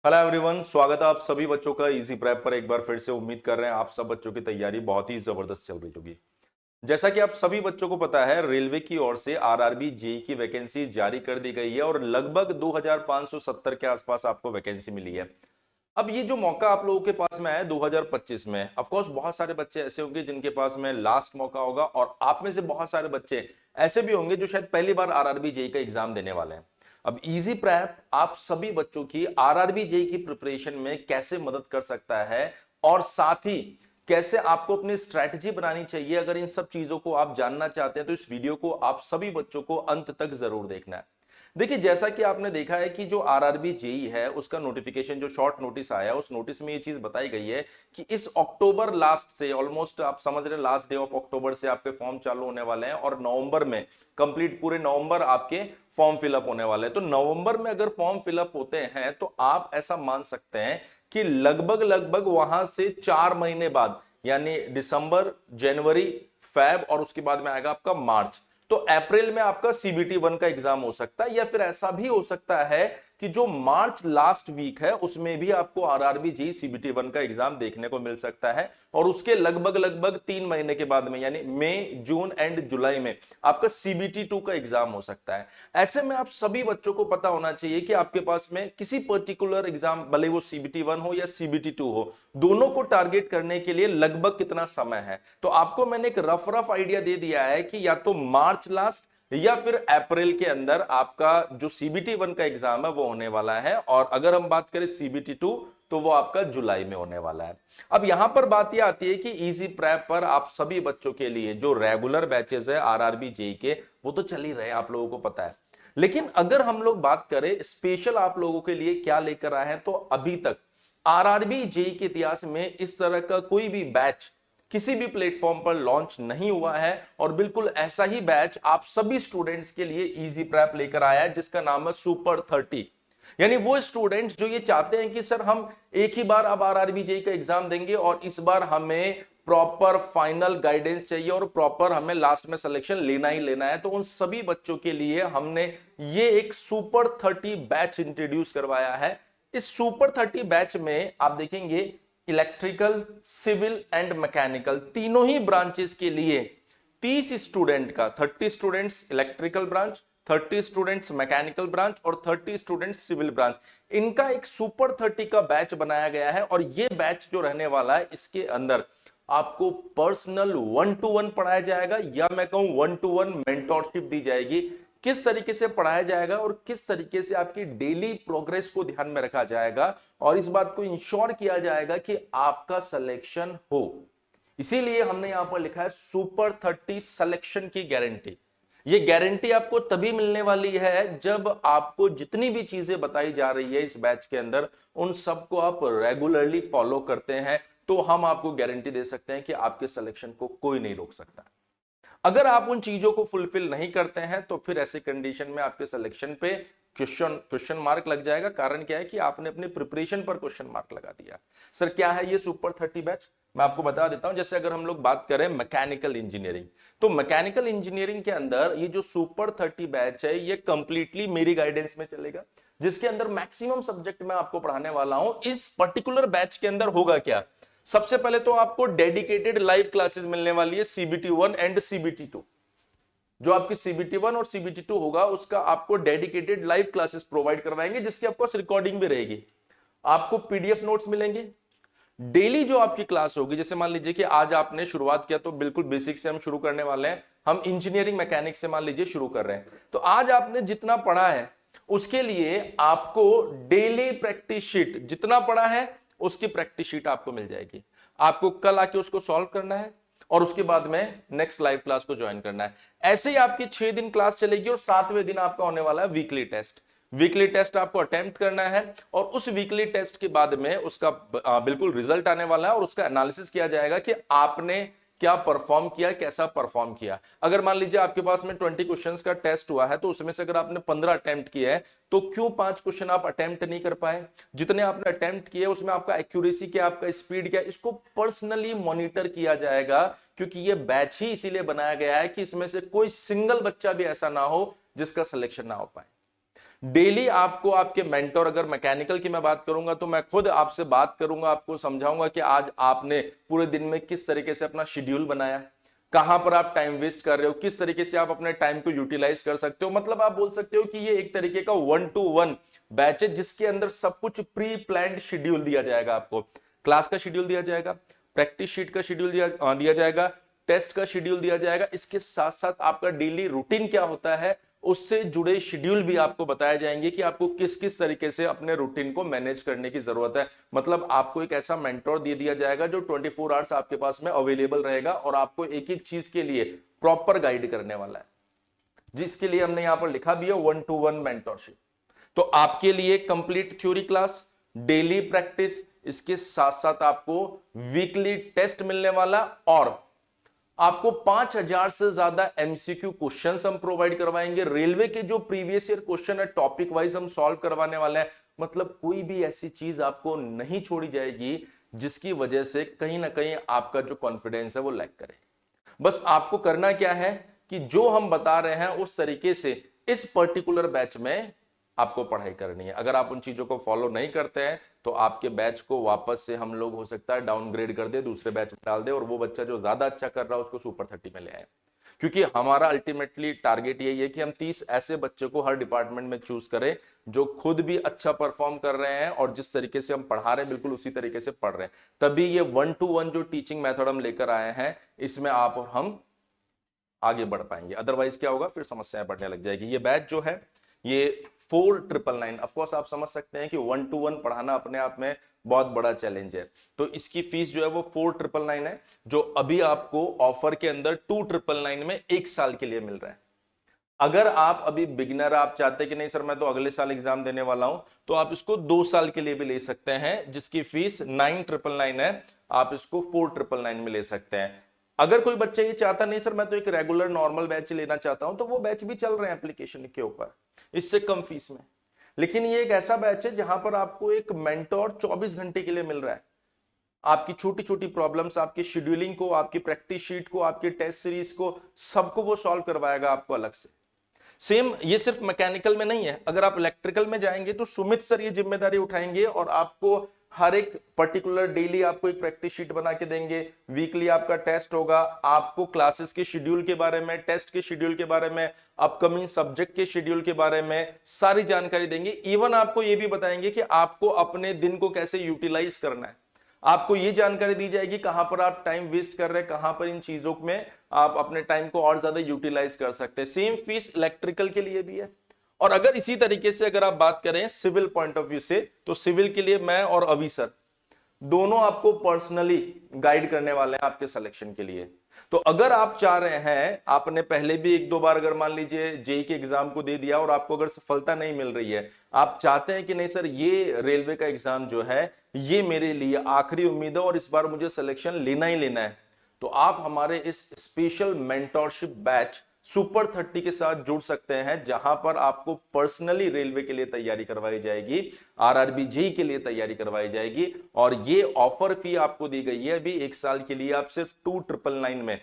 Hello everyone, स्वागत है आप सभी बच्चों का इजी प्रेप पर। एक बार फिर से उम्मीद कर रहे हैं आप सब बच्चों की तैयारी बहुत ही जबरदस्त चल रही होगी। जैसा कि आप सभी बच्चों को पता है, रेलवे की ओर से आरआरबी जेई की वैकेंसी जारी कर दी गई है और लगभग 2570 के आसपास आपको वैकेंसी मिली है। अब ये जो मौका आप लोगों के पास में आया 2025 में, ऑफ कोर्स बहुत सारे बच्चे ऐसे होंगे जिनके पास में लास्ट मौका होगा और आप में से बहुत सारे बच्चे ऐसे भी होंगे जो शायद पहली बार आरआरबी जेई का एग्जाम देने वाले हैं। अब इजी प्रैप आप सभी बच्चों की आरआरबी जेई की प्रिपरेशन में कैसे मदद कर सकता है और साथ ही कैसे आपको अपनी स्ट्रैटेजी बनानी चाहिए, अगर इन सब चीजों को आप जानना चाहते हैं तो इस वीडियो को आप सभी बच्चों को अंत तक जरूर देखना है। देखिए, जैसा कि आपने देखा है कि जो आरआरबी जेई है उसका नोटिफिकेशन जो शॉर्ट नोटिस आया, उस नोटिस में ये चीज बताई गई है कि इस अक्टूबर लास्ट से, ऑलमोस्ट आप समझ रहे हैं लास्ट डे ऑफ अक्टूबर से आपके फॉर्म चालू होने वाले हैं और नवंबर में कंप्लीट पूरे नवंबर आपके फॉर्म फिलअप होने वाले हैं। तो नवंबर में अगर फॉर्म फिलअप होते हैं तो आप ऐसा मान सकते हैं कि लगभग लगभग वहां से 4 महीने बाद, यानी दिसंबर, जनवरी, फेब और उसके बाद में आएगा आपका मार्च, तो अप्रैल में आपका सीबीटी 1 का एग्जाम हो सकता है। या फिर ऐसा भी हो सकता है कि जो मार्च लास्ट वीक है उसमें भी आपको आरआरबी जी सीबीटी 1 का एग्जाम देखने को मिल सकता है और उसके लगभग लगभग 3 महीने के बाद में, यानी मई, जून एंड जुलाई में आपका सीबीटी 2 का एग्जाम हो सकता है। ऐसे में आप सभी बच्चों को पता होना चाहिए कि आपके पास में किसी पर्टिकुलर एग्जाम, भले वो सीबीटी 1 हो या सीबीटी 2 हो, दोनों को टारगेट करने के लिए लगभग कितना समय है। तो आपको मैंने एक रफ रफ आइडिया दे दिया है कि या तो मार्च लास्ट या फिर अप्रैल के अंदर आपका जो सीबीटी 1 का एग्जाम है वो होने वाला है, और अगर हम बात करें सीबीटी 2 तो वो आपका जुलाई में होने वाला है। अब यहां पर बात यह आती है कि इजी प्रेप पर आप सभी बच्चों के लिए जो रेगुलर बैचेस है आरआरबी जेई के, वो तो चल ही रहे हैं, आप लोगों को पता है। लेकिन अगर हम लोग बात करें स्पेशल आप लोगों के लिए क्या लेकर आए हैं, तो अभी तक आरआरबी जेई के इतिहास में इस तरह का कोई भी बैच किसी भी प्लेटफॉर्म पर लॉन्च नहीं हुआ है, और बिल्कुल ऐसा ही बैच आप सभी स्टूडेंट्स के लिए इजी प्रैप लेकर आया है जिसका नाम है सुपर 30। यानी वो स्टूडेंट्स जो ये चाहते हैं कि सर हम एक ही बार अब आरआरबी जेई का एग्जाम देंगे और इस बार हमें प्रॉपर फाइनल गाइडेंस चाहिए और प्रॉपर हमें लास्ट में सिलेक्शन लेना ही लेना है, तो उन सभी बच्चों के लिए हमने ये एक सुपर 30 बैच इंट्रोड्यूस करवाया है। इस सुपर 30 बैच में आप देखेंगे इलेक्ट्रिकल, सिविल एंड मैकेनिकल तीनों ही ब्रांचेस के लिए 30 स्टूडेंट का, 30 students electrical branch, 30 students mechanical branch और 30 स्टूडेंट्स सिविल ब्रांच, इनका एक सुपर 30 का बैच बनाया गया है। और ये बैच जो रहने वाला है इसके अंदर आपको पर्सनल 1-to-1 पढ़ाया जाएगा, या मैं कहूं 1-to-1 मेंटोरशिप दी जाएगी। किस तरीके से पढ़ाया जाएगा और किस तरीके से आपकी डेली प्रोग्रेस को ध्यान में रखा जाएगा और इस बात को इंश्योर किया जाएगा कि आपका सिलेक्शन हो, इसीलिए हमने यहां पर लिखा है सुपर 30 सिलेक्शन की गारंटी। ये गारंटी आपको तभी मिलने वाली है जब आपको जितनी भी चीजें बताई जा रही है इस बैच के अंदर उन सबको आप रेगुलरली फॉलो करते हैं, तो हम आपको गारंटी दे सकते हैं कि आपके सिलेक्शन को कोई नहीं रोक सकता। अगर आप उन चीजों को फुलफिल नहीं करते हैं तो फिर ऐसे कंडीशन में आपके सिलेक्शन पे क्वेश्चन क्वेश्चन मार्क लग जाएगा। कारण क्या है कि आपने अपने प्रिपरेशन पर क्वेश्चन मार्क लगा दिया। सर क्या है ये सुपर 30 बैच, मैं आपको बता देता हूं। जैसे अगर हम लोग बात करें मैकेनिकल इंजीनियरिंग, तो मैकेनिकल इंजीनियरिंग के अंदर ये जो सुपर 30 बैच है ये कंप्लीटली मेरी गाइडेंस में चलेगा, जिसके अंदर मैक्सिमम सब्जेक्ट मैं आपको पढ़ाने वाला हूं। इस पर्टिकुलर बैच के अंदर होगा क्या, सबसे पहले तो आपको डेडिकेटेड लाइव क्लासेस मिलने वाली है सीबीटी 1 एंड सीबीटी 2। जो आपकी सीबीटी 1 और सीबीटी 2 होगा उसका आपको डेडिकेटेड लाइव क्लासेस प्रोवाइड करवाएंगे, जिसकी ऑफकोर्स रिकॉर्डिंग भी रहेगी। आपको पीडीएफ नोट्स मिलेंगे। डेली जो आपकी क्लास होगी, जैसे मान लीजिए कि आज आपने शुरुआत किया तो बिल्कुल बेसिक से हम शुरू करने वाले हैं, हम इंजीनियरिंग मैकेनिक्स से मान लीजिए शुरू कर रहे हैं, तो आज आपने जितना पढ़ा है उसके लिए आपको डेली प्रैक्टिस शीट, जितना पढ़ा है उसकी प्रैक्टिस शीट आपको मिल जाएगी। आपको कल आके उसको सॉल्व करना है और उसके बाद में नेक्स्ट लाइव क्लास को ज्वाइन करना है। ऐसे ही आपकी 6 दिन क्लास चलेगी और 7वें दिन आपका होने वाला है वीकली टेस्ट। वीकली टेस्ट आपको अटेम्प्ट करना है और उस वीकली टेस्ट के बाद में उसका बिल्कुल रिजल्ट आने वाला है और उसका एनालिसिस किया जाएगा कि आपने क्या परफॉर्म किया, कैसा परफॉर्म किया। अगर मान लीजिए आपके पास में 20 क्वेश्चंस का टेस्ट हुआ है तो उसमें से अगर आपने 15 अटेम्प्ट किए हैं तो क्यों 5 क्वेश्चन आप अटेम्प्ट नहीं कर पाए। जितने आपने अटेम्प्ट किए उसमें आपका एक्यूरेसी क्या, आपका स्पीड क्या, इसको पर्सनली मॉनिटर किया जाएगा, क्योंकि ये बैच ही इसीलिए बनाया गया है कि इसमें से कोई सिंगल बच्चा भी ऐसा ना हो जिसका सिलेक्शन ना हो पाए। डेली आपको आपके मेंटोर, अगर मैकेनिकल की मैं बात करूंगा तो मैं खुद आपसे बात करूंगा, आपको समझाऊंगा कि आज आपने पूरे दिन में किस तरीके से अपना शेड्यूल बनाया, कहां पर आप टाइम वेस्ट कर रहे हो, किस तरीके से आप अपने टाइम को यूटिलाइज कर सकते हो। मतलब आप बोल सकते हो कि ये एक तरीके का 1-to-1 बैच है जिसके अंदर सब कुछ प्री प्लान्ड शेड्यूल दिया जाएगा। आपको क्लास का शेड्यूल दिया जाएगा, प्रैक्टिस शीट का शेड्यूल दिया जाएगा, टेस्ट का शेड्यूल दिया जाएगा। इसके साथ साथ आपका डेली रूटीन क्या होता है उससे जुड़े शेड्यूल भी आपको बताए जाएंगे कि आपको किस किस तरीके से अपने रूटीन को मैनेज करने की जरूरत है। मतलब आपको एक ऐसा मेंटोर दे दिया जाएगा जो 24 आवर्स आपके पास में अवेलेबल रहेगा और आपको एक एक चीज के लिए प्रॉपर गाइड करने वाला है, जिसके लिए हमने यहां पर लिखा भी है 1-to-1 मेंटोरशिप। तो आपके लिए complete theory class, daily practice, इसके साथ साथ आपको वीकली टेस्ट मिलने वाला और आपको 5000 से ज्यादा एमसीक्यू क्वेश्चंस हम प्रोवाइड करवाएंगे। रेलवे के जो प्रीवियस ईयर क्वेश्चन है टॉपिक वाइज हम सॉल्व करवाने वाले हैं। मतलब कोई भी ऐसी चीज आपको नहीं छोड़ी जाएगी जिसकी वजह से कहीं ना कहीं आपका जो कॉन्फिडेंस है वो लैग करे। बस आपको करना क्या है कि जो हम बता रहे हैं उस तरीके से इस पर्टिकुलर बैच में आपको पढ़ाई करनी है। अगर आप उन चीजों को फॉलो नहीं करते हैं तो आपके बैच को वापस से हम लोग हो सकता है डाउनग्रेड कर दे, दूसरे बैच में डाल दे और वो बच्चा जो ज्यादा अच्छा कर रहा है उसको सुपर 30 में ले आए। क्योंकि हमारा अल्टीमेटली टारगेट यही है कि हम 30 ऐसे बच्चों को हर डिपार्टमेंट में चूज करें जो खुद भी अच्छा परफॉर्म कर रहे हैं और जिस तरीके से हम पढ़ा रहे हैं बिल्कुल उसी तरीके से पढ़ रहे हैं। तभी ये 1-to-1 जो टीचिंग मेथड हम लेकर आए हैं इसमें आप और हम आगे बढ़ पाएंगे। अदरवाइज क्या होगा, फिर समस्याएं बढ़ने लग जाएगी। ये बैच जो है ये 4999, ऑफकोर्स आप समझ सकते हैं कि 1-to-1 पढ़ाना अपने आप में बहुत बड़ा चैलेंज है। तो इसकी फीस जो है वो 4999 है, जो अभी आपको ऑफर के अंदर 2999 में 1 साल के लिए मिल रहा है। अगर आप अभी बिगिनर, आप चाहते कि नहीं सर मैं तो अगले साल एग्जाम देने वाला हूं, तो आप इसको 2 साल के लिए भी ले सकते हैं, जिसकी फीस 9999 है। आप इसको 4999 में ले सकते हैं। अगर कोई बच्चा ये चाहता नहीं सर मैं तो एक रेगुलर नॉर्मल बैच लेना चाहता हूं, तो वो बैच भी चल रहे हैं एप्लीकेशन के ऊपर इससे कम फीस में। लेकिन ये एक ऐसा बैच है जहां पर आपको एक मेंटोर 24 घंटे के लिए मिल रहा है। आपकी छोटी छोटी प्रॉब्लम्स, आपकी शेड्यूलिंग को, आपकी प्रैक्टिस शीट को, आपकी टेस्ट सीरीज को, सबको वो सॉल्व करवाएगा आपको अलग से। सेम ये सिर्फ मैकेनिकल में नहीं है, अगर आप इलेक्ट्रिकल में जाएंगे तो सुमित सर ये जिम्मेदारी उठाएंगे और आपको हर एक पर्टिकुलर डेली आपको एक प्रैक्टिस शीट बना के देंगे। वीकली आपका टेस्ट होगा, आपको क्लासेस के शेड्यूल के बारे में, टेस्ट के शेड्यूल के बारे में, अपकमिंग सब्जेक्ट के शेड्यूल के बारे में सारी जानकारी देंगे। इवन आपको ये भी बताएंगे कि आपको अपने दिन को कैसे यूटिलाइज करना है। आपको ये जानकारी दी जाएगी कहां पर आप टाइम वेस्ट कर रहे हैं, कहां पर इन चीजों में आप अपने टाइम को और ज्यादा यूटिलाइज कर सकते हैं। सेम फीस इलेक्ट्रिकल के लिए भी है। और अगर इसी तरीके से अगर आप बात करें सिविल पॉइंट ऑफ व्यू से, तो सिविल के लिए मैं और अवी सर दोनों आपको पर्सनली गाइड करने वाले हैं आपके सिलेक्शन के लिए। तो अगर आप चाह रहे हैं, आपने पहले भी 1-2 बार अगर मान लीजिए जेई के एग्जाम को दे दिया और आपको अगर सफलता नहीं मिल रही है, आप चाहते हैं कि नहीं सर ये रेलवे का एग्जाम जो है ये मेरे लिए आखिरी उम्मीद है और इस बार मुझे सिलेक्शन लेना ही लेना है, तो आप हमारे इस स्पेशल मेंटोरशिप बैच सुपर 30 के साथ जुड़ सकते हैं, जहां पर आपको पर्सनली रेलवे के लिए तैयारी करवाई जाएगी, आरआरबी जेई के लिए तैयारी करवाई जाएगी। और ये ऑफर फी आपको दी गई है अभी 1 साल के लिए, आप सिर्फ 2999 में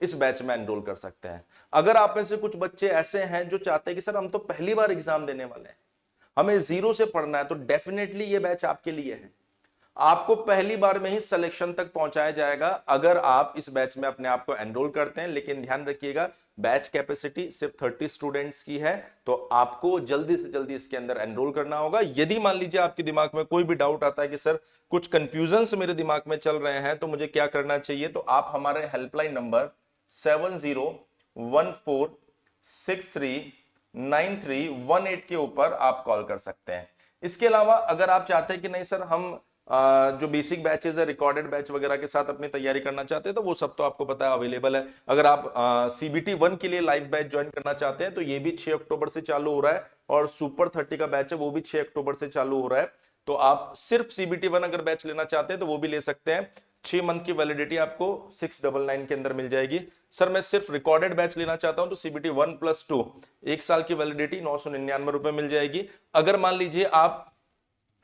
इस बैच में एनरोल कर सकते हैं। अगर आप में से कुछ बच्चे ऐसे हैं जो चाहते हैं कि सर हम तो पहली बार एग्जाम देने वाले हैं, हमें जीरो से पढ़ना है, तो डेफिनेटली ये बैच आपके लिए है। आपको पहली बार में ही सिलेक्शन तक पहुंचाया जाएगा अगर आप इस बैच में अपने आप को एनरोल करते हैं। लेकिन ध्यान रखिएगा बैच कैपेसिटी सिर्फ 30 स्टूडेंट्स की है, तो आपको जल्दी से जल्दी इसके अंदर एनरोल करना होगा। यदि मान लीजिए आपके दिमाग में कोई भी डाउट आता है कि सर कुछ कंफ्यूजन्स मेरे दिमाग में चल रहे हैं तो मुझे क्या करना चाहिए, तो आप हमारे हेल्पलाइन नंबर 7014639318 के ऊपर आप कॉल कर सकते हैं। इसके अलावा अगर आप चाहते हैं कि नहीं सर हम जो बेसिक बैचेस है रिकॉर्डेड बैच वगैरह के साथ अपनी तैयारी करना चाहते हैं, तो वो सब तो आपको पता है अवेलेबल है। अगर आप सीबीटी 1 के लिए लाइव बैच ज्वाइन करना चाहते हैं तो ये भी 6 अक्टूबर से चालू हो रहा है, और सुपर 30 का बैच है वो भी 6 अक्टूबर से चालू हो रहा है। तो आप सिर्फ सीबीटी 1 अगर बैच लेना चाहते हैं तो वो भी ले सकते हैं। 6 मंथ की वैलिडिटी आपको 699 के अंदर मिल जाएगी। सर मैं सिर्फ रिकॉर्डेड बैच लेना चाहता हूं तो सीबीटी 1+2 1 साल की वैलिडिटी 999 रुपए मिल जाएगी। अगर मान लीजिए आप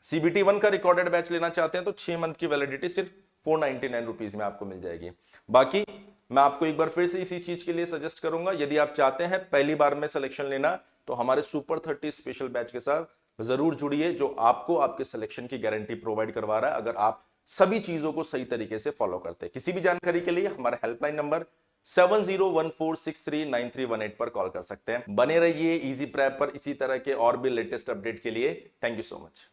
सीबीटी 1 का रिकॉर्डेड बैच लेना चाहते हैं तो 6 मंथ की वैलिडिटी सिर्फ 499 रुपीज में आपको मिल जाएगी। बाकी मैं आपको एक बार फिर से इसी चीज के लिए सजेस्ट करूंगा, यदि आप चाहते हैं पहली बार में सिलेक्शन लेना तो हमारे सुपर 30 स्पेशल बैच के साथ जरूर जुड़िए, जो आपको आपके सिलेक्शन की गारंटी प्रोवाइड करवा रहा है अगर आप सभी चीजों को सही तरीके से फॉलो करते हैं। किसी भी जानकारी के लिए हमारा हेल्पलाइन नंबर 7014639318 पर कॉल कर सकते हैं। बने रहिए इजी प्रेप पर इसी तरह के और भी लेटेस्ट अपडेट के लिए। Thank you so much.